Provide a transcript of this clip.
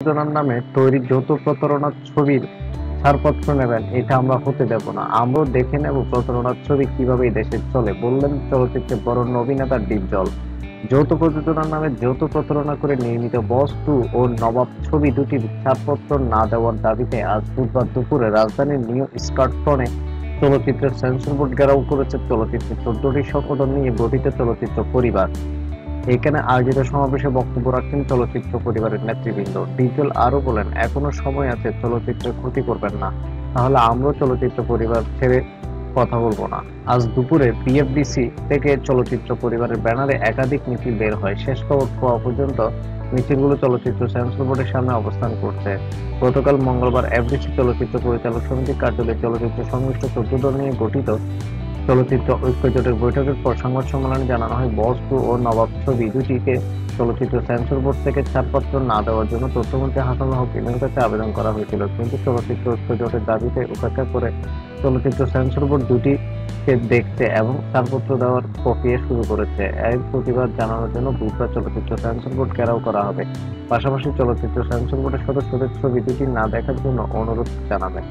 প্রযোজনার নামে তৈরি যৌথ প্রতারণার ছবির ছাড়পত্র নেবেন, এটা আমরা হতে দেব না। আমরাও দেখে নেব প্রতারণার ছবি কিভাবে এই দেশে চলে, বললেন চলচ্চিত্রের বরেণ্য অভিনেতা ডিপজল। যৌথ প্রযোজনার নামে যৌথ প্রতারণা করে নির্মিত বস টু ও নবাব ছবি দুটির ছাড়পত্র না দেওয়ার দাবিতে আজ বুধবার দুপুরে রাজধানীর নিউ স্কটফ্রনে চলচ্চিত্রের সেন্সর বোর্ড ঘেরাও করেছে চলচ্চিত্রের ১৪টি সংগঠন নিয়ে গঠিত চলচ্চিত্র পরিবার। এখানে আয়োজিত সমাবেশে বক্তব্য রাখেন চলচ্চিত্র পরিবারের নেতৃবৃন্দ। ডিজেল আরো বলেন, এখনো সময় আছে, চলচ্চিত্রের ক্ষতি করবেন না, তাহলে আমরাও চলচ্চিত্র পরিবার ছেড়ে কথা বলবো না। আজ দুপুরে বিএফডিসি থেকে চলচ্চিত্র পরিবারের ব্যানারে একাধিক মিছিল বের হয়। শেষ খবর পাওয়া পর্যন্ত মিছিলগুলো চলচ্চিত্র সেন্সর বোর্ডের সামনে অবস্থান করছে। গতকাল মঙ্গলবার এফডিসি চলচ্চিত্র পরিচালক সমিতির কার্যালয়ে চলচ্চিত্র সংশ্লিষ্ট ১৪ দল নিয়ে গঠিত চলচ্চিত্র ঐক্য জোটের বৈঠকের পর সংবাদ সম্মেলনে জানানো হয়, বস টু ও নবাব ছবি দুটিকে চলচ্চিত্র সেন্সর বোর্ড থেকে ছাড়পত্র না দেওয়ার জন্য তথ্যমন্ত্রী হাসানুল হকের কাছে আবেদন করা হয়েছিল, কিন্তু চলচ্চিত্র ঐক্য জোটের দাবিতে উপেক্ষা করে চলচ্চিত্র সেন্সর বোর্ড দুটিকে দেখতে এবং ছাড়পত্র দেওয়ার প্রক্রিয়া শুরু করেছে। এর প্রতিবাদ জানানোর জন্য বুধবার চলচ্চিত্র সেন্সর বোর্ড ঘেরাও করা হবে। পাশাপাশি চলচ্চিত্র সেন্সর বোর্ডের সদস্যদের ছবি দুটি না দেখার জন্য অনুরোধ জানাবেন।